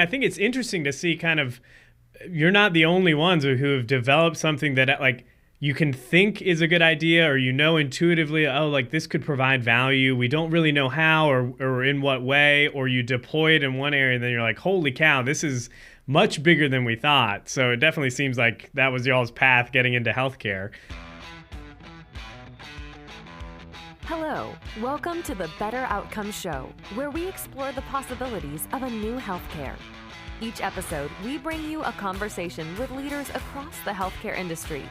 I think it's interesting to see kind of you're not the only ones who have developed something that like you can think is a good idea or intuitively, oh, like this could provide value. We don't really know how or in what way, or you deploy it in one area and then you're like, holy cow, this is much bigger than we thought. So it definitely seems like that was y'all's path getting into healthcare. Hello, welcome to the Better Outcomes Show, where we explore the possibilities of a new healthcare. Each episode, we bring you a conversation with leaders across the healthcare industry,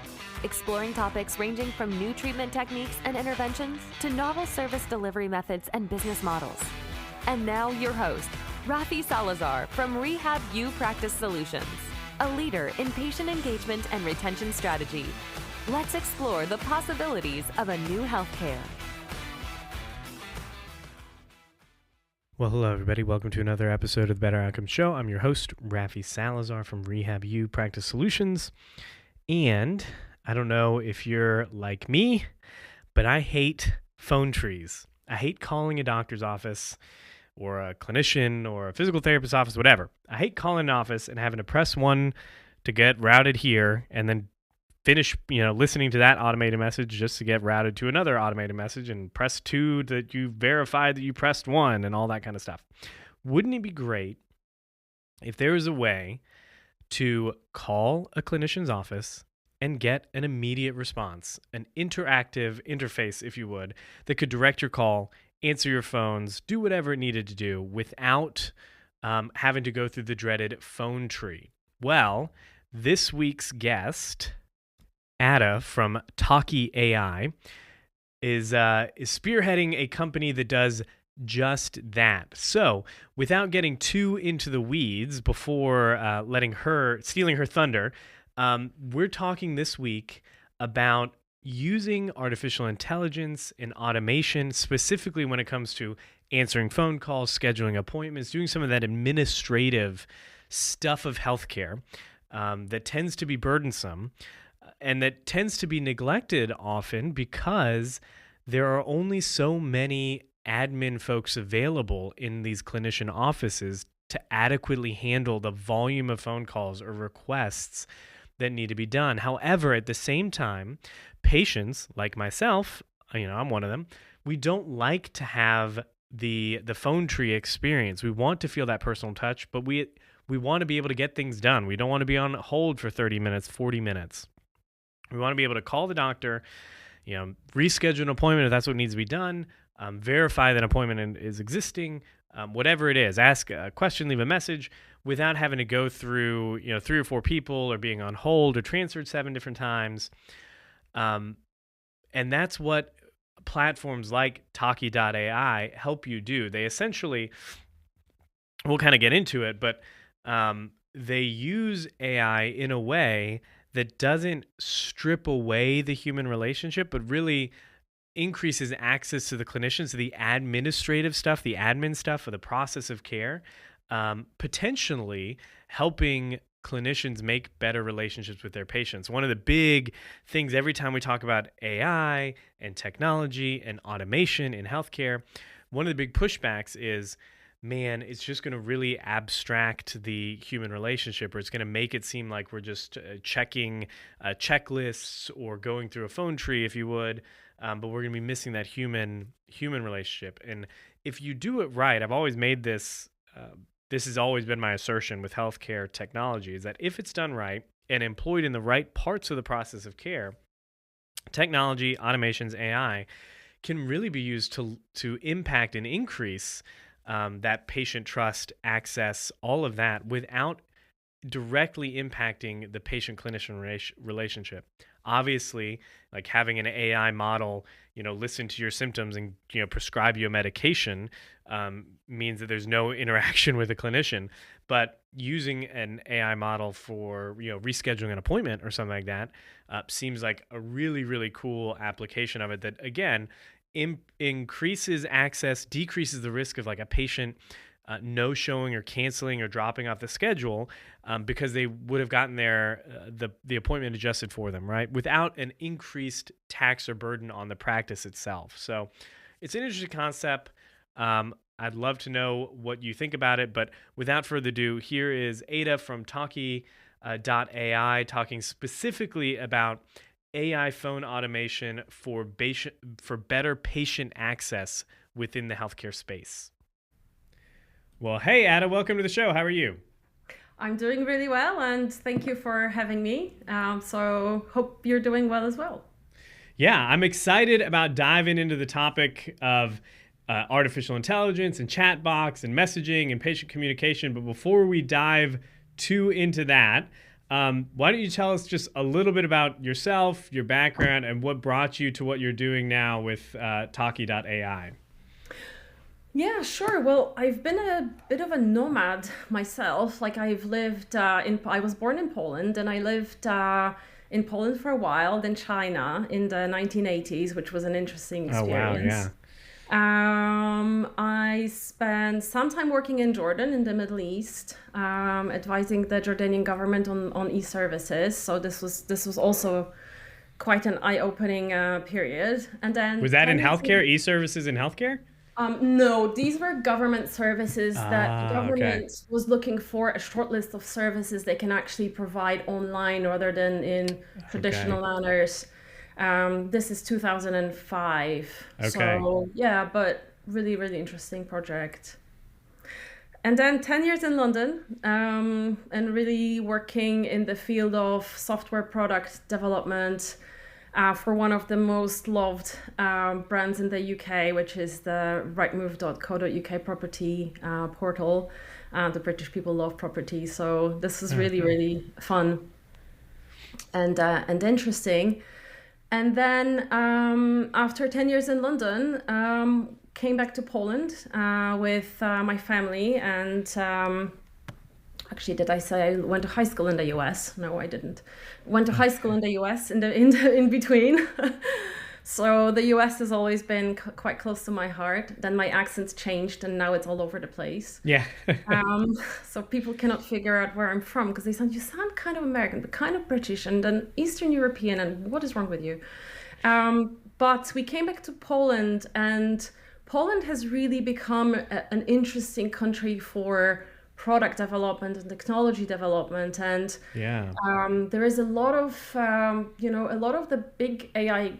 exploring topics ranging from new treatment techniques and interventions to novel service delivery methods and business models. And now your host, Rafi Salazar from Rehab U Practice Solutions, a leader in patient engagement and retention strategy. Let's explore the possibilities of a new healthcare. Well, hello, everybody. Welcome to another episode of the Better Outcomes Show. I'm your host, Rafi Salazar from Rehab U Practice Solutions. And I don't know if you're like me, but I hate phone trees. I hate calling a doctor's office or a clinician or a physical therapist's office, whatever. I hate calling an office and having to press one to get routed here and then finish, listening to that automated message just to get routed to another automated message and press 2 that you verified that you pressed 1 and all that kind of stuff. Wouldn't it be great if there was a way to call a clinician's office and get an immediate response, an interactive interface, if you would, that could direct your call, answer your phones, do whatever it needed to do without having to go through the dreaded phone tree? Well, this week's guest, Ada from Talkie.ai, is spearheading a company that does just that. So, without getting too into the weeds before stealing her thunder, we're talking this week about using artificial intelligence and automation, specifically when it comes to answering phone calls, scheduling appointments, doing some of that administrative stuff of healthcare that tends to be burdensome. And that tends to be neglected often because there are only so many admin folks available in these clinician offices to adequately handle the volume of phone calls or requests that need to be done. However, at the same time, patients like myself, I'm one of them, we don't like to have the phone tree experience. We want to feel that personal touch, but we want to be able to get things done. We don't want to be on hold for 30 minutes, 40 minutes. We want to be able to call the doctor, reschedule an appointment if that's what needs to be done, verify that appointment is existing, whatever it is, ask a question, leave a message without having to go through, 3 or 4 people or being on hold or transferred 7 different times. And that's what platforms like Talkie.ai help you do. They essentially, we'll kind of get into it, but they use AI in a way that doesn't strip away the human relationship, but really increases access to the clinicians, to the administrative stuff, the admin stuff of the process of care, potentially helping clinicians make better relationships with their patients. One of the big things every time we talk about AI and technology and automation in healthcare, one of the big pushbacks is, man, it's just going to really abstract the human relationship, or it's going to make it seem like we're just checking checklists or going through a phone tree, if you would, but we're going to be missing that human relationship. And if you do it right, I've always made this, this has always been my assertion with healthcare technology, is that if it's done right and employed in the right parts of the process of care, technology, automations, AI can really be used to impact and increase that patient trust, access, all of that without directly impacting the patient-clinician relationship. Obviously, like having an AI model, listen to your symptoms and, prescribe you a medication means that there's no interaction with a clinician. But using an AI model for, rescheduling an appointment or something like that seems like a really, really cool application of it that, again, increases access, decreases the risk of like a patient no showing or canceling or dropping off the schedule because they would have gotten the appointment adjusted for them, right? Without an increased tax or burden on the practice itself. So it's an interesting concept. I'd love to know what you think about it. But without further ado, here is Ada from Talkie.ai talking specifically about AI phone automation for better patient access within the healthcare space. Well, hey, Ada, welcome to the show. How are you? I'm doing really well, and thank you for having me. So hope you're doing well as well. Yeah, I'm excited about diving into the topic of artificial intelligence and chatbots and messaging and patient communication. But before we dive too into that, why don't you tell us just a little bit about yourself, your background, and what brought you to what you're doing now with Talkie.ai? Yeah, sure. Well, I've been a bit of a nomad myself. Like I was born in Poland, and I lived in Poland for a while, then China in the 1980s, which was an interesting experience. Oh, wow, yeah. I spent some time working in Jordan in the Middle East, advising the Jordanian government on e-services. So this was also quite an eye-opening period. And then was that in healthcare? E-services in healthcare? No, these were government services that the government was looking for a short list of services they can actually provide online rather than in traditional manners. This is 2005. Okay. So yeah, but really, really interesting project. And then 10 years in London, and really working in the field of software product development, for one of the most loved brands in the UK, which is the rightmove.co.uk property portal. The British people love property, so this was really, really fun and interesting. And then after 10 years in London, came back to Poland with my family, and actually, did I say I went to high school in the US? No, I didn't. Went to high school in the US in between. So the US has always been quite close to my heart. Then my accent's changed, and now it's all over the place. Yeah. So people cannot figure out where I'm from because you sound kind of American, but kind of British, and then Eastern European. And what is wrong with you? But we came back to Poland, and Poland has really become an interesting country for product development and technology development, and there is a lot of a lot of the big AI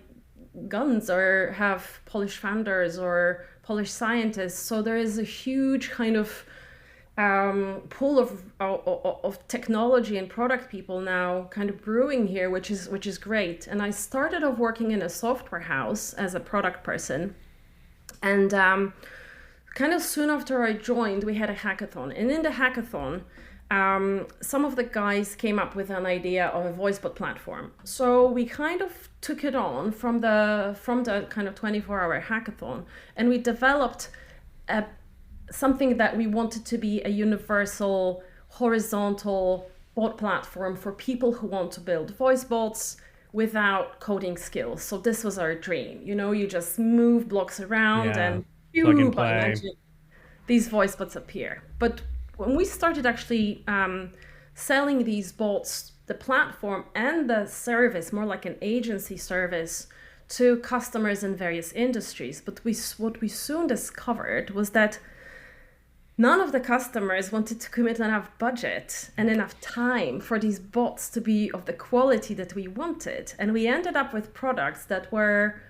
guns have Polish founders or Polish scientists. So there is a huge kind of pool of technology and product people now kind of brewing here, which is great. And I started off working in a software house as a product person, and kind of soon after I joined, we had a hackathon. And in the hackathon, some of the guys came up with an idea of a voice bot platform. So we kind of took it on from the kind of 24-hour hackathon, and we developed something that we wanted to be a universal, horizontal bot platform for people who want to build voice bots without coding skills. So this was our dream. You just move blocks around and plug and play. Magic, these voice bots appear. But when we started actually selling these bots, the platform and the service, more like an agency service, to customers in various industries. But what we soon discovered was that none of the customers wanted to commit enough budget and enough time for these bots to be of the quality that we wanted. And we ended up with products that were,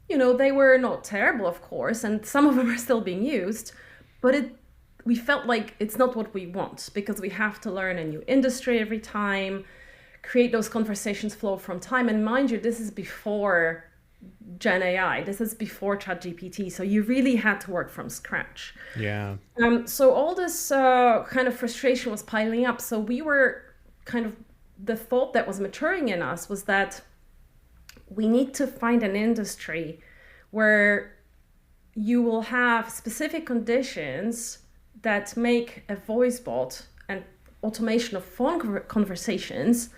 they were not terrible, of course, and some of them are still being used, but we felt like it's not what we want, because we have to learn a new industry every time, create those conversations flow from time. And mind you, this is before Gen AI, this is before ChatGPT, so you really had to work from scratch. Yeah. So all this kind of frustration was piling up. So we were the thought that was maturing in us was that we need to find an industry where you will have specific conditions that make a voice bot and automation of phone conversations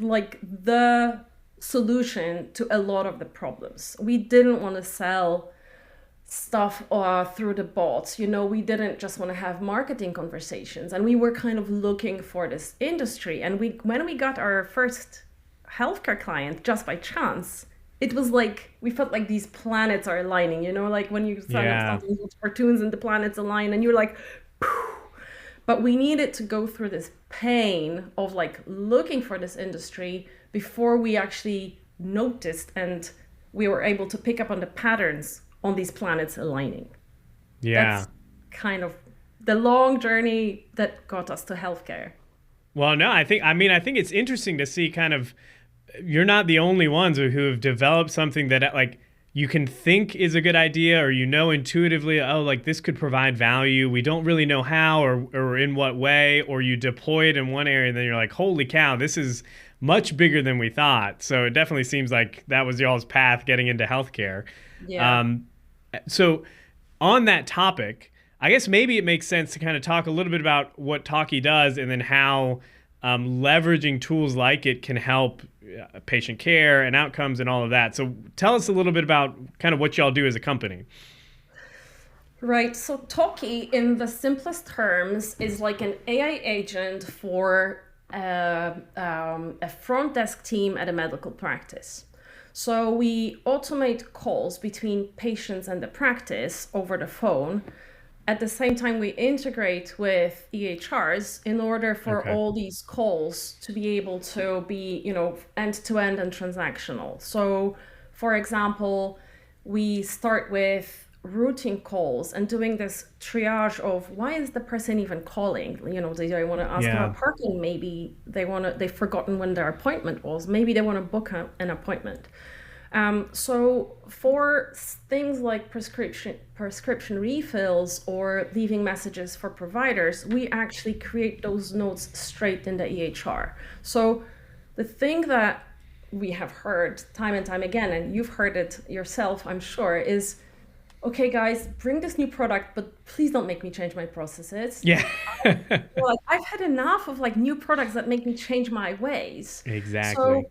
like the solution to a lot of the problems. We didn't want to sell stuff through the bots. We didn't just want to have marketing conversations, and we were kind of looking for this industry. And when we got our first healthcare client, just by chance, it was like we felt like these planets are aligning, like when you sign up Yeah. something with cartoons and the planets align and you're like, phew. But we needed to go through this pain of like looking for this industry before we actually noticed and we were able to pick up on the patterns on these planets aligning. Yeah. That's kind of the long journey that got us to healthcare. Well, no, I think it's interesting to see kind of, you're not the only ones who have developed something that like you can think is a good idea, or intuitively, oh, like this could provide value. We don't really know how or in what way, or you deploy it in one area and then you're like, holy cow, this is much bigger than we thought. So it definitely seems like that was y'all's path getting into healthcare. Yeah. So on that topic, I guess maybe it makes sense to kind of talk a little bit about what Talkie does and then how leveraging tools like it can help patient care and outcomes and all of that. So tell us a little bit about kind of what y'all do as a company. Right. So Talkie, in the simplest terms, is like an AI agent for a front desk team at a medical practice. So we automate calls between patients and the practice over the phone. At the same time, we integrate with EHRs in order for all these calls to be able to be, end-to-end and transactional. So, for example, we start with routing calls and doing this triage of why is the person even calling? They want to ask about parking. Maybe they've forgotten when their appointment was. Maybe they want to book an appointment. So for things like prescription refills or leaving messages for providers, we actually create those notes straight in the EHR. So the thing that we have heard time and time again, and you've heard it yourself, I'm sure, is, okay, guys, bring this new product, but please don't make me change my processes. Yeah. Like, I've had enough of like new products that make me change my ways. Exactly. So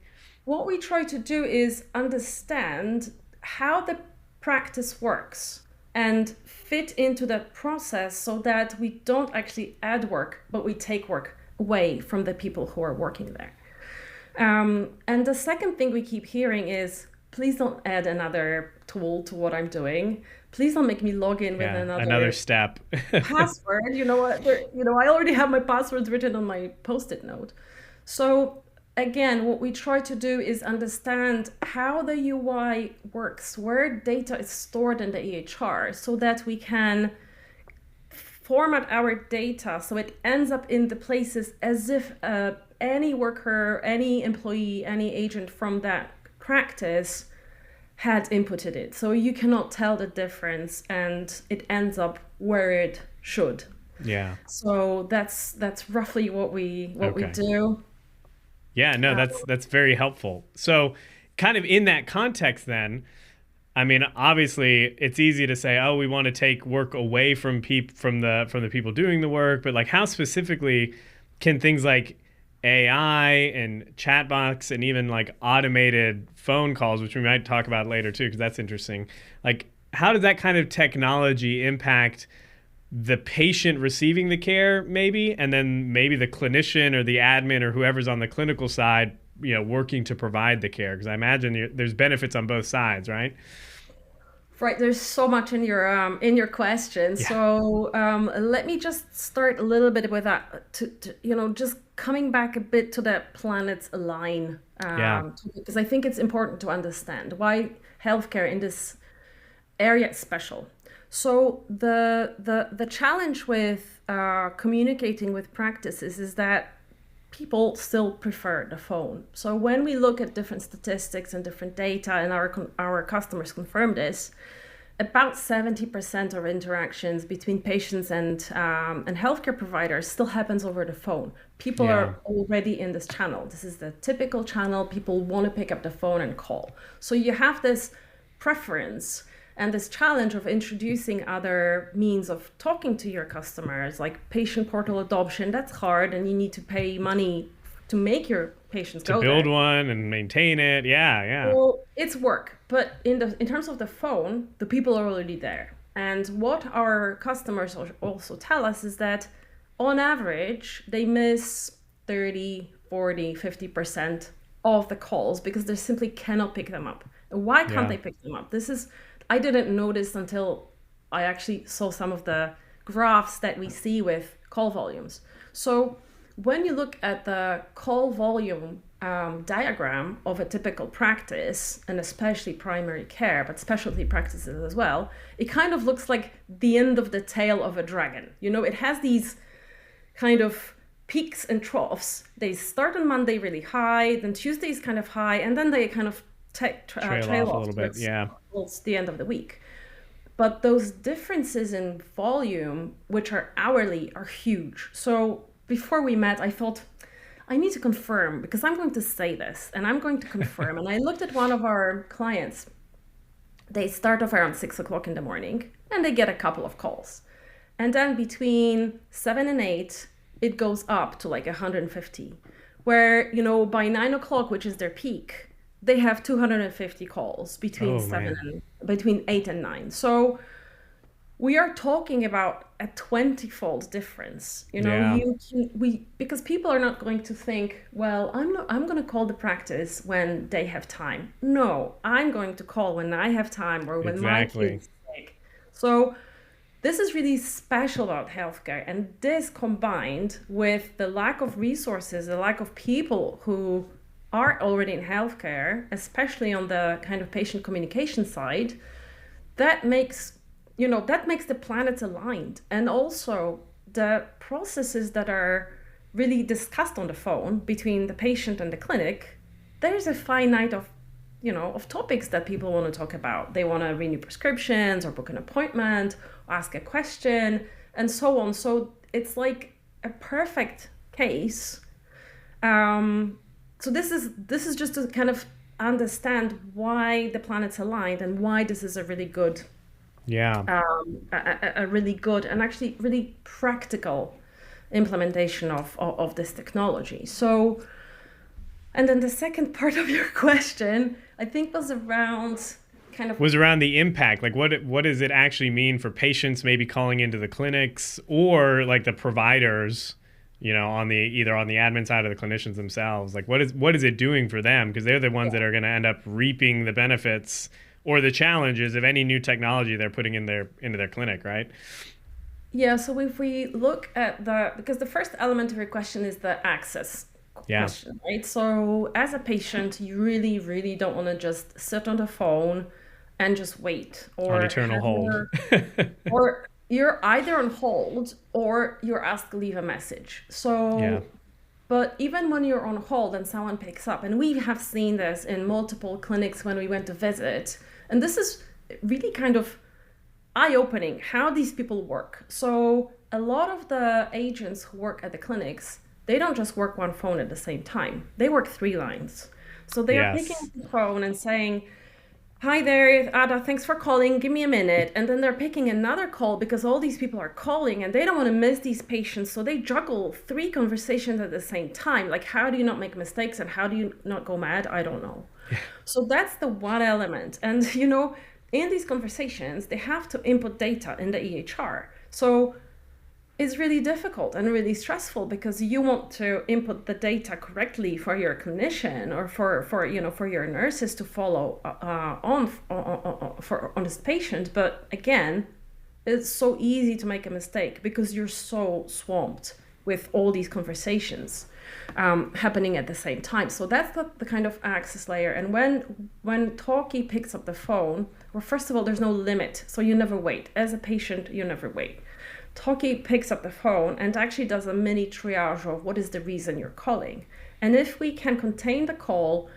what we try to do is understand how the practice works and fit into that process so that we don't actually add work, but we take work away from the people who are working there. And the second thing we keep hearing is, please don't add another tool to what I'm doing. Please don't make me log in with another step. password. You know what? I already have my passwords written on my Post-it note. So again, what we try to do is understand how the UI works, where data is stored in the EHR, so that we can format our data so it ends up in the places as if any worker, any employee, any agent from that practice had inputted it. So you cannot tell the difference and it ends up where it should. Yeah. So that's roughly what we do. Yeah, no, that's very helpful. So kind of in that context then, I mean, obviously it's easy to say, oh, we want to take work away from the people doing the work, but like how specifically can things like AI and chatbots and even like automated phone calls, which we might talk about later too, because that's interesting. Like, how does that kind of technology impact the patient receiving the care, maybe, and then maybe the clinician or the admin or whoever's on the clinical side, working to provide the care? Because I imagine there's benefits on both sides, right? Right. There's so much in your question. Yeah. So let me just start a little bit with that. Just coming back a bit to that planets align. Because I think it's important to understand why healthcare in this area is special. So the challenge with communicating with practices is that people still prefer the phone. So when we look at different statistics and different data, and our customers confirm this, about 70% of interactions between patients and healthcare providers still happens over the phone. People are already in this channel. This is the typical channel. People want to pick up the phone and call. So you have this preference and this challenge of introducing other means of talking to your customers, like patient portal adoption. That's hard, and you need to pay money to make your patients go there. To build one and maintain it. Yeah. Well, it's work, but in terms of the phone, the people are already there. And what our customers also tell us is that on average, they miss 30, 40, 50% of the calls because they simply cannot pick them up. Why can't Yeah. they pick them up? I didn't notice until I actually saw some of the graphs that we see with call volumes. So when you look at the call volume diagram of a typical practice, and especially primary care, but specialty practices as well, it kind of looks like the end of the tail of a dragon. It has these kind of peaks and troughs. They start on Monday really high, then Tuesday is kind of high, and then they kind of trail off a off little bit. Yeah. towards the end of the week. But those differences in volume, which are hourly, are huge. So before we met, I thought, I need to confirm, because I'm going to say this and I'm going to confirm. And I looked at one of our clients. They start off around 6 o'clock in the morning and they get a couple of calls. And then between 7 and 8, it goes up to like 150, where, by 9 o'clock, which is their peak, they have 250 calls between between 8 and 9. So we are talking about a 20-fold difference. Yeah. Because people are not going to think, well, I'm going to call the practice when they have time. No, I'm going to call when I have time or when my kid's sick. So this is really special about healthcare, and this combined with the lack of resources, the lack of people who are already in healthcare, especially on the kind of patient communication side, that makes the planets aligned. And also the processes that are really discussed on the phone between the patient and the clinic, there's a finite of topics that people want to talk about. They want to renew prescriptions or book an appointment, or ask a question, and so on. So it's like a perfect case. So this is just to kind of understand why the planets aligned and why this is a really good, a really good and actually really practical implementation of this technology. So, and then the second part of your question, I think, was around the impact. Like what does it actually mean for patients maybe calling into the clinics, or like the providers, on the admin side or the clinicians themselves? Like what is it doing for them? Because they're the ones that are going to end up reaping the benefits or the challenges of any new technology they're putting into their clinic, right? Yeah, so if we look at because the first element of your question is the access question, right? So as a patient, you really, really don't want to just sit on the phone and just wait, or on eternal hold. Or you're either on hold or you're asked to leave a message. So, but even when you're on hold and someone picks up, and we have seen this in multiple clinics when we went to visit, and this is really kind of eye-opening how these people work. So a lot of the agents who work at the clinics, they don't just work one phone at the same time. They work 3 lines. So they are picking up the phone and saying, "Hi there, Ada, thanks for calling. Give me a minute." And then they're picking another call because all these people are calling and they don't want to miss these patients. So they juggle 3 conversations at the same time. Like, how do you not make mistakes and how do you not go mad? I don't know. So that's the one element. And, in these conversations, they have to input data in the EHR. So it's really difficult and really stressful because you want to input the data correctly for your clinician or for your nurses to follow on this patient. But again, it's so easy to make a mistake because you're so swamped with all these conversations happening at the same time. So that's the kind of access layer. And when Talkie picks up the phone, well, first of all, there's no limit. So you never wait. As a patient, you never wait. Talkie picks up the phone and actually does a mini triage of what is the reason you're calling. And if we can contain the call,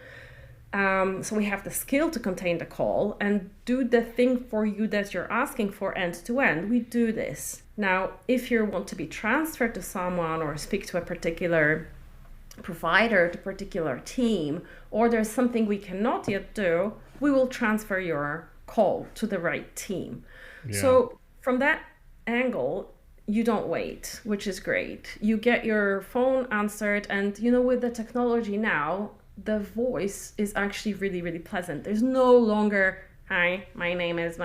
so we have the skill to contain the call and do the thing for you that you're asking for end to end, we do this. Now, if you want to be transferred to someone or speak to a particular provider, to a particular team, or there's something we cannot yet do, we will transfer your call to the right team. Yeah. So from that angle, you don't wait, which is great. You get your phone answered, and with the technology now, the voice is actually really, really pleasant. There's no longer, "Hi, my name is."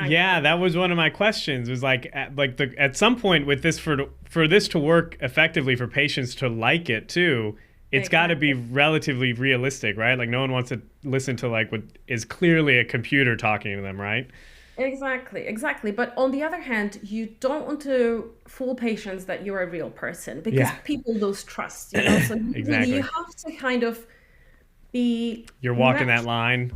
Yeah, that was one of my questions. Was at some point with this, for this to work effectively for patients to like it too, it's got to be relatively realistic, right? Like no one wants to listen to like what is clearly a computer talking to them, right? Exactly. But on the other hand, you don't want to fool patients that you're a real person because people lose trust, So exactly. you have to kind of be You're walking that line.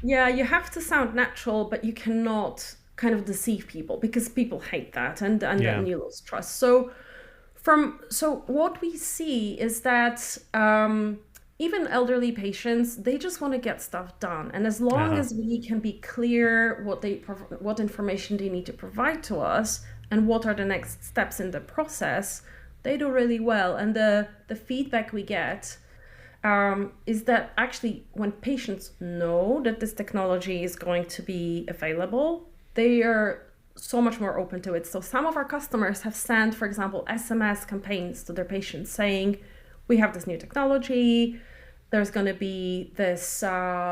Yeah, you have to sound natural, but you cannot kind of deceive people because people hate that and then you lose trust. So what we see is that even elderly patients, they just want to get stuff done. And as long as we can be clear what information they need to provide to us and what are the next steps in the process, they do really well. And the feedback we get is that actually when patients know that this technology is going to be available, they are so much more open to it. So some of our customers have sent, for example, SMS campaigns to their patients saying, we have this new technology, there's going to be this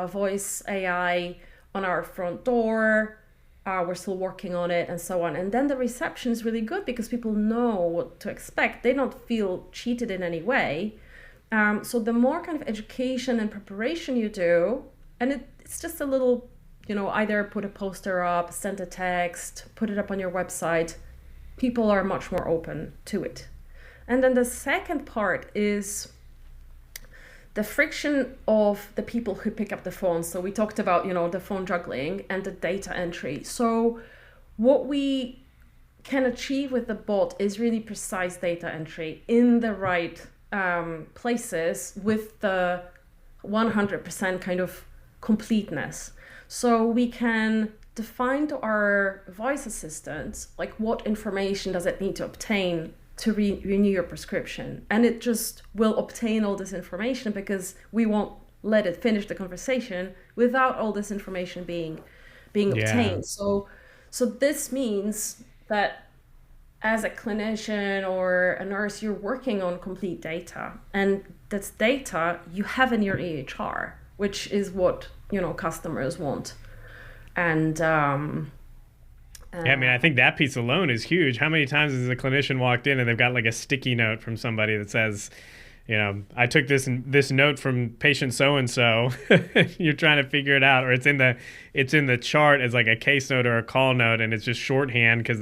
voice AI on our front door, we're still working on it, and so on. And then the reception is really good because people know what to expect. They don't feel cheated in any way. So the more kind of education and preparation you do, and it's just a little, either put a poster up, send a text, put it up on your website, people are much more open to it. And then the second part is the friction of the people who pick up the phone. So we talked about, the phone juggling and the data entry. So what we can achieve with the bot is really precise data entry in the right places with the 100% kind of completeness. So we can define to our voice assistant, like what information does it need to obtain to renew your prescription. And it just will obtain all this information because we won't let it finish the conversation without all this information being obtained. So this means that as a clinician or a nurse, you're working on complete data, and that's data you have in your EHR, which is what customers want. And I think that piece alone is huge. How many times has a clinician walked in and they've got like a sticky note from somebody that says, I took this note from patient so and so. You're trying to figure it out, or it's in the chart as like a case note or a call note, and it's just shorthand because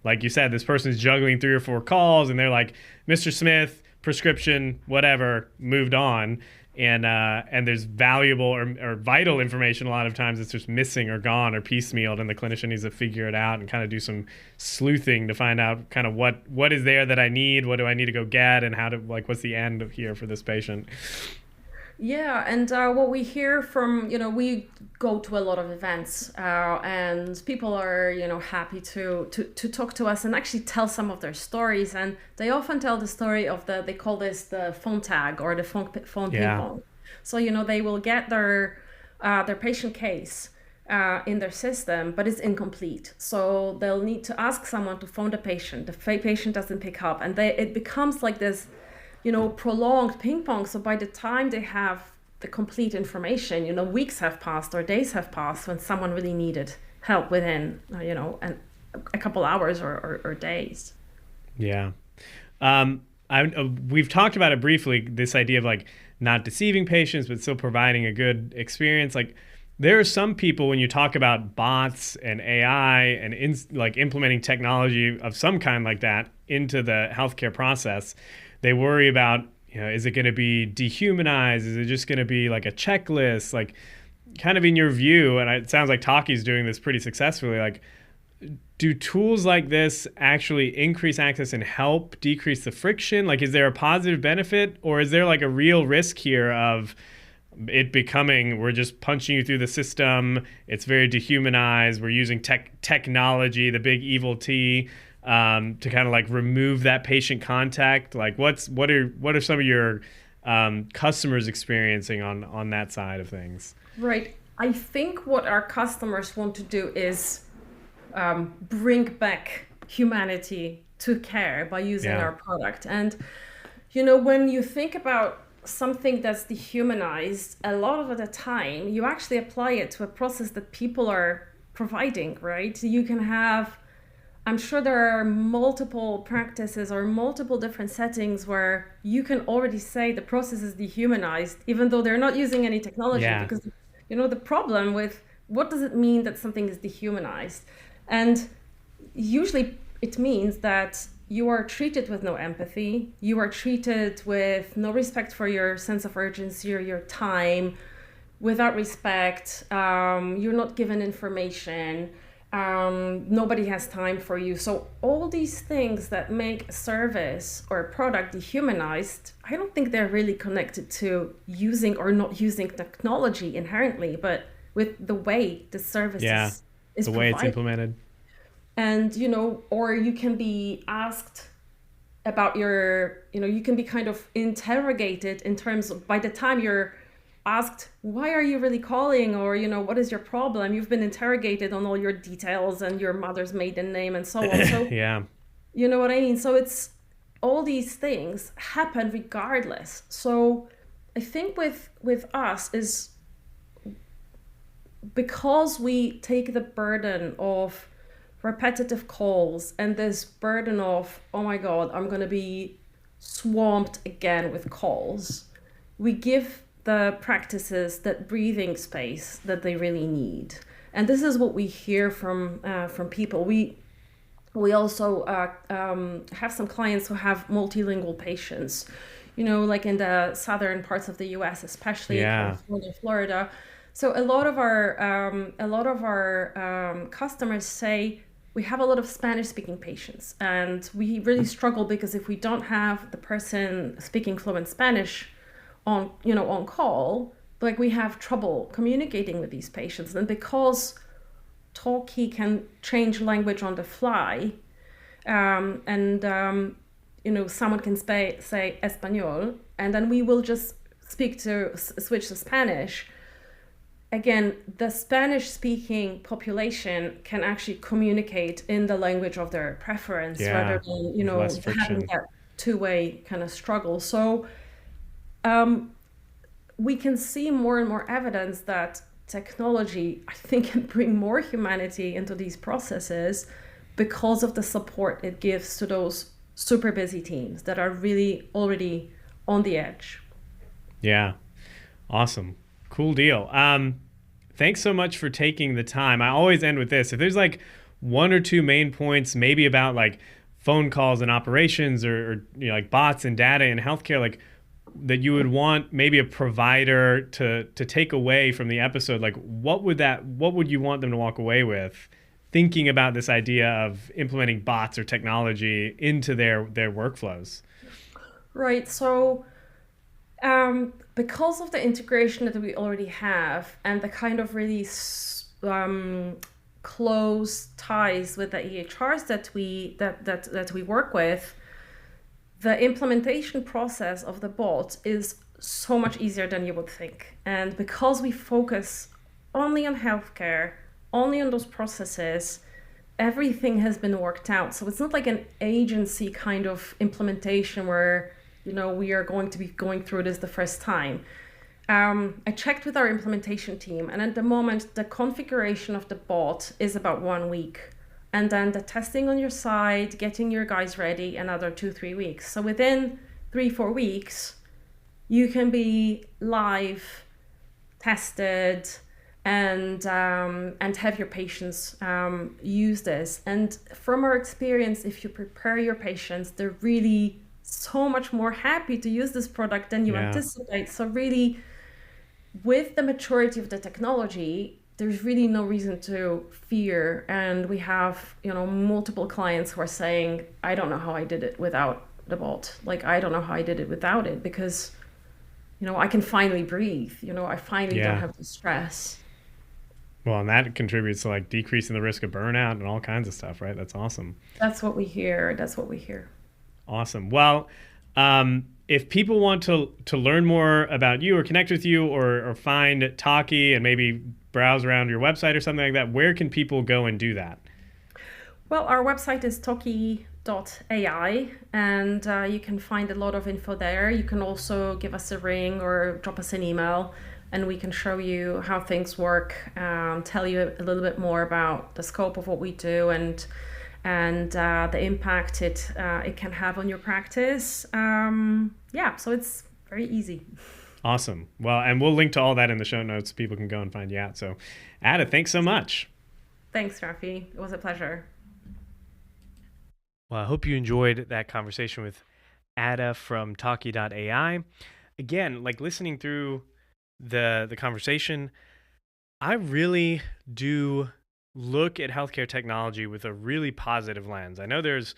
like you said, this person's juggling 3 or 4 calls, and they're like, Mr. Smith, prescription, whatever, moved on. And there's valuable or vital information a lot of times that's just missing or gone or piecemealed, and the clinician needs to figure it out and kind of do some sleuthing to find out kind of what is there that I need, what do I need to go get, and what's the end of here for this patient. Yeah, and what we hear from, we go to a lot of events and people are, happy to talk to us and actually tell some of their stories. And they often tell the story of they call this the phone tag or the phone ping pong. So, they will get their patient case in their system, but it's incomplete. So they'll need to ask someone to phone the patient. The patient doesn't pick up, and it becomes like this prolonged ping pong. So by the time they have the complete information, weeks have passed or days have passed when someone really needed help within, a couple hours or days. Yeah. We've talked about it briefly, this idea of like not deceiving patients, but still providing a good experience. Like there are some people, when you talk about bots and AI and implementing technology of some kind like that into the healthcare process, they worry about, is it going to be dehumanized? Is it just going to be like a checklist? Like kind of in your view, and it sounds like Talkie's doing this pretty successfully, like do tools like this actually increase access and help decrease the friction? Like, is there a positive benefit, or is there like a real risk here of it becoming, we're just punching you through the system, it's very dehumanized, we're using technology, the big evil T, to kind of like remove that patient contact? Like what are some of your customers experiencing on that side of things? Right. I think what our customers want to do is bring back humanity to care by using our product. And when you think about something that's dehumanized, a lot of the time you actually apply it to a process that people are providing, right? You can have I'm sure there are multiple practices or multiple different settings where you can already say the process is dehumanized, even though they're not using any technology. Yeah. Because, the problem with what does it mean that something is dehumanized? And usually it means that you are treated with no empathy, you are treated with no respect for your sense of urgency or your time, without respect, you're not given information, nobody has time for you. So all these things that make a service or a product dehumanized, I don't think they're really connected to using or not using technology inherently, but with the way the service is the way provided. it's implemented. And, or you can be asked about you can be kind of interrogated in terms of, by the time you're asked, why are you really calling? Or, what is your problem? You've been interrogated on all your details and your mother's maiden name and so on. So, yeah. You know what I mean? So it's all these things happen regardless. So I think with us is because we take the burden of repetitive calls and this burden of, oh my God, I'm going to be swamped again with calls. We give the practices that breathing space that they really need. And this is what we hear from people. We also have some clients who have multilingual patients, like in the southern parts of the US, especially California, Florida. So a lot of our customers say we have a lot of Spanish-speaking patients, and we really struggle because if we don't have the person speaking fluent Spanish on call, like we have trouble communicating with these patients. And because Talkie can change language on the fly, someone can say Espanol, and then we will just switch to Spanish. Again, the Spanish-speaking population can actually communicate in the language of their preference rather than, having that two-way kind of struggle. So we can see more and more evidence that technology, I think, can bring more humanity into these processes because of the support it gives to those super busy teams that are really already on the edge. Yeah. Awesome. Cool deal. Thanks so much for taking the time. I always end with this. If there's like one or two main points, maybe about like phone calls and operations or like bots and data in healthcare, like that you would want maybe a provider to take away from the episode, like what would you want them to walk away with thinking about this idea of implementing bots or technology into their workflows? Right. So because of the integration that we already have and the kind of really close ties with the EHRs that we work with, the implementation process of the bot is so much easier than you would think. And because we focus only on healthcare, only on those processes, everything has been worked out. So it's not like an agency kind of implementation where, we are going to be going through this the first time. I checked with our implementation team, and at the moment, the configuration of the bot is about 1 week. And then the testing on your side, getting your guys ready, another 2-3 weeks. So within 3-4 weeks, you can be live, tested, and have your patients use this. And from our experience, if you prepare your patients, they're really so much more happy to use this product than you anticipate. So really, with the maturity of the technology, there's really no reason to fear. And we have, multiple clients who are saying, I don't know how I did it without the bot. Like, I don't know how I did it without it because, I can finally breathe. I finally don't have to stress. Well, and that contributes to like decreasing the risk of burnout and all kinds of stuff, right? That's awesome. That's what we hear. Awesome. Well, if people want to learn more about you or connect with you or find Talkie and maybe browse around your website or something like that, where can people go and do that? Well, our website is Talkie.ai, and you can find a lot of info there. You can also give us a ring or drop us an email, and we can show you how things work, tell you a little bit more about the scope of what we do, and and the impact it can have on your practice. So it's very easy. Awesome. Well, and we'll link to all that in the show notes so people can go and find you out. So, Ada, thanks so much. Thanks, Rafi. It was a pleasure. Well, I hope you enjoyed that conversation with Ada from Talkie.ai. Again, like listening through the conversation, I really do look at healthcare technology with a really positive lens. I know there's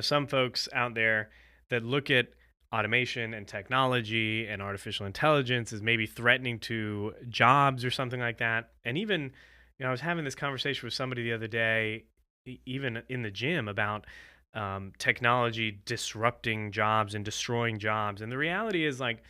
some folks out there that look at automation and technology and artificial intelligence as maybe threatening to jobs or something like that. And even, I was having this conversation with somebody the other day, even in the gym, about technology disrupting jobs and destroying jobs. And the reality is, like,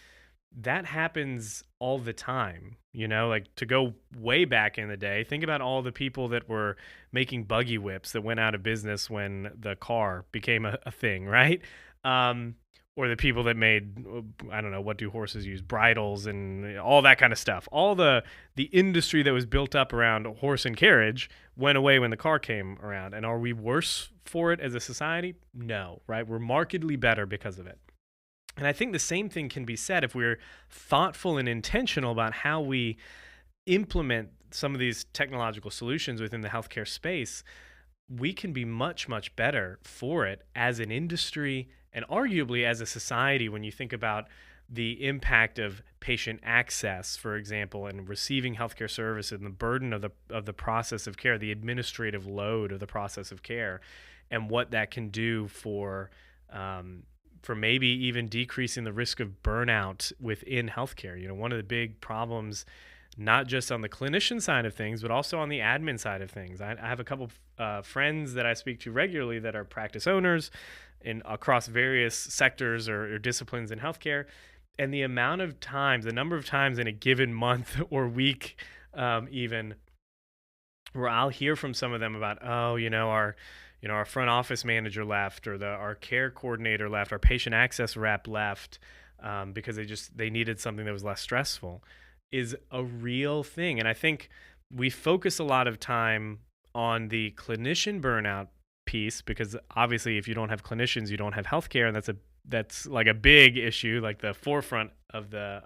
that happens all the time. Like, to go way back in the day, think about all the people that were making buggy whips that went out of business when the car became a thing, right? Or the people that made, I don't know, what do horses use? Bridles and all that kind of stuff. All the industry that was built up around horse and carriage went away when the car came around. And are we worse for it as a society? No, right? We're markedly better because of it. And I think the same thing can be said if we're thoughtful and intentional about how we implement some of these technological solutions within the healthcare space. We can be much, much better for it as an industry and arguably as a society when you think about the impact of patient access, for example, and receiving healthcare services and the burden of the process of care, the administrative load of the process of care, and what that can do for maybe even decreasing the risk of burnout within healthcare. One of the big problems, not just on the clinician side of things, but also on the admin side of things. I have a couple friends that I speak to regularly that are practice owners across various sectors or disciplines in healthcare. And the number of times in a given month or week, even, where I'll hear from some of them about, our front office manager left, or our care coordinator left, our patient access rep left, because they needed something that was less stressful, is a real thing. And I think we focus a lot of time on the clinician burnout piece, because obviously if you don't have clinicians, you don't have healthcare, and that's like a big issue, like the forefront of the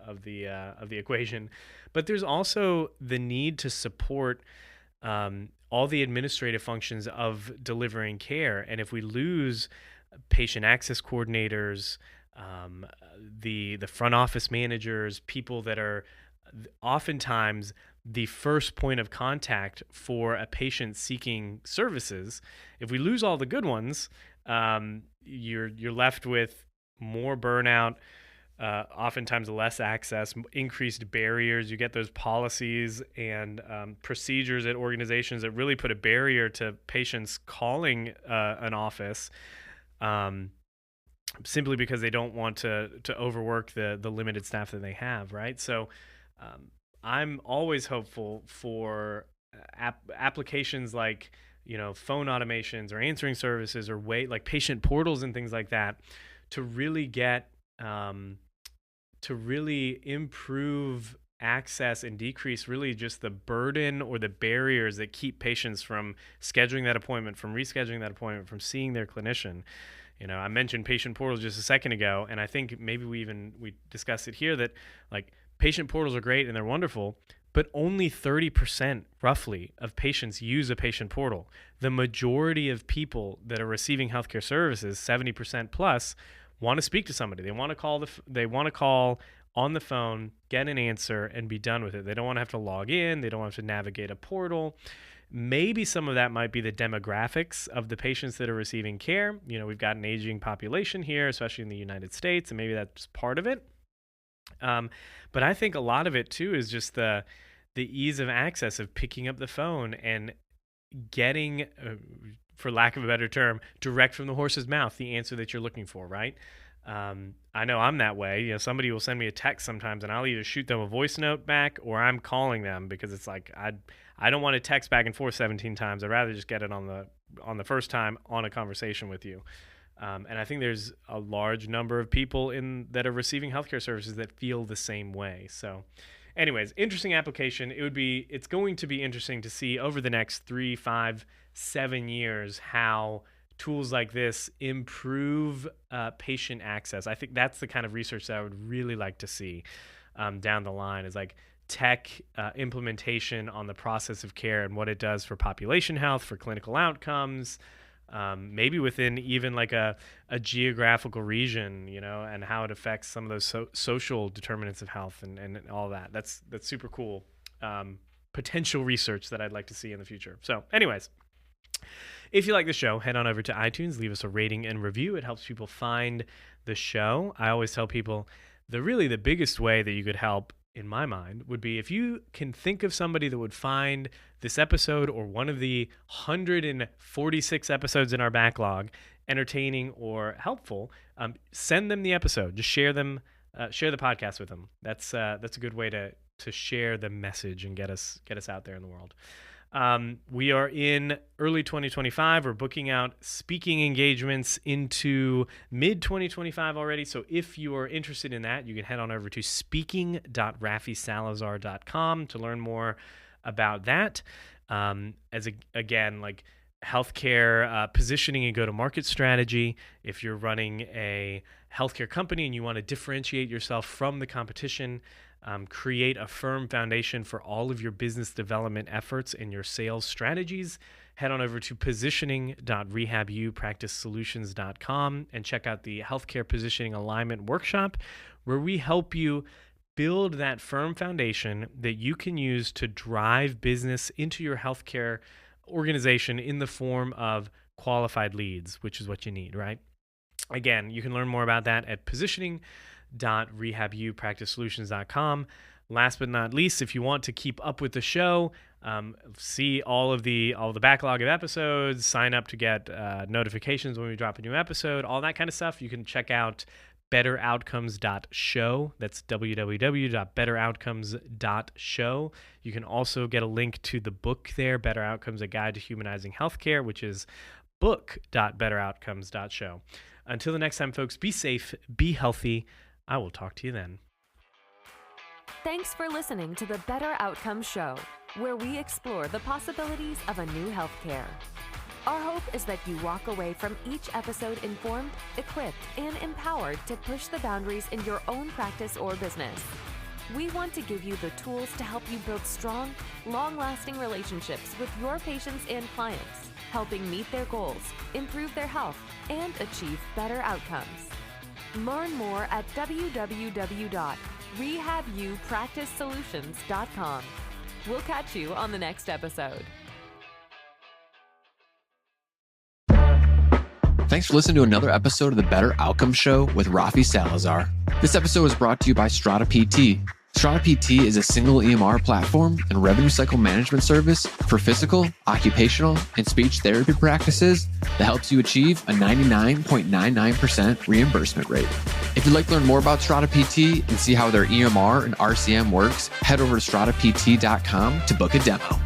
equation. But there's also the need to support all the administrative functions of delivering care. And if we lose patient access coordinators, the front office managers, people that are oftentimes the first point of contact for a patient seeking services, if we lose all the good ones, you're left with more burnout, oftentimes less access, increased barriers. You get those policies and procedures at organizations that really put a barrier to patients calling an office, simply because they don't want to overwork the limited staff that they have, right? So I'm always hopeful for applications like phone automations or answering services or like patient portals and things like that, to really get to really improve access and decrease really just the burden or the barriers that keep patients from scheduling that appointment, from rescheduling that appointment, from seeing their clinician. I mentioned patient portals just a second ago, and I think maybe we discussed it here, that like patient portals are great and they're wonderful, but only 30% roughly of patients use a patient portal. The majority of people that are receiving healthcare services, 70% plus, want to speak to somebody. They want to call on the phone, get an answer, and be done with it. They don't want to have to log in. They don't have to navigate a portal. Maybe some of that might be the demographics of the patients that are receiving care. We've got an aging population here, especially in the United States, and maybe that's part of it. But I think a lot of it too is just the ease of access of picking up the phone and getting, for lack of a better term, direct from the horse's mouth, the answer that you're looking for, right? I know I'm that way. Somebody will send me a text sometimes, and I'll either shoot them a voice note back or I'm calling them, because it's like I don't want to text back and forth 17 times. I'd rather just get it on the first time on a conversation with you. And I think there's a large number of people that are receiving healthcare services that feel the same way. So anyways, interesting application. It's going to be interesting to see over the next 3, 5, 7 years how tools like this improve patient access. I think that's the kind of research that I would really like to see down the line, is like tech implementation on the process of care and what it does for population health, for clinical outcomes, maybe within even like a geographical region, and how it affects some of those social determinants of health and all that. That's super cool potential research that I'd like to see in the future. So anyways, if you like the show, head on over to iTunes, leave us a rating and review. It helps people find the show. I always tell people the biggest way that you could help, in my mind, would be if you can think of somebody that would find this episode or one of the 146 episodes in our backlog entertaining or helpful, send them the episode. Just share the podcast with them. That's a good way to share the message and get us out there in the world. We are in early 2025. We're booking out speaking engagements into mid-2025 already. So if you are interested in that, you can head on over to speaking.raffisalazar.com to learn more about that. Like healthcare positioning and go-to-market strategy. If you're running a healthcare company and you want to differentiate yourself from the competition, create a firm foundation for all of your business development efforts and your sales strategies, head on over to positioning.rehabupracticesolutions.com and check out the Healthcare Positioning Alignment Workshop, where we help you build that firm foundation that you can use to drive business into your healthcare organization in the form of qualified leads, which is what you need, right? Again, you can learn more about that at positioning.rehabupracticesolutions.com. Last but not least, if you want to keep up with the show, see all the backlog of episodes, sign up to get notifications when we drop a new episode, all that kind of stuff, you can check out betteroutcomes.show. That's www.betteroutcomes.show. You can also get a link to the book there, Better Outcomes, A Guide to Humanizing Healthcare, which is book.betteroutcomes.show. Until the next time, folks, be safe, be healthy. I will talk to you then. Thanks for listening to the Better Outcomes Show, where we explore the possibilities of a new healthcare. Our hope is that you walk away from each episode informed, equipped, and empowered to push the boundaries in your own practice or business. We want to give you the tools to help you build strong, long-lasting relationships with your patients and clients, helping meet their goals, improve their health, and achieve better outcomes. Learn more at www.rehabupracticesolutions.com. We'll catch you on the next episode. Thanks for listening to another episode of the Better Outcomes Show with Rafi Salazar. This episode is brought to you by Strata PT. Strata PT is a single EMR platform and revenue cycle management service for physical, occupational, and speech therapy practices that helps you achieve a 99.99% reimbursement rate. If you'd like to learn more about Strata PT and see how their EMR and RCM works, head over to stratapt.com to book a demo.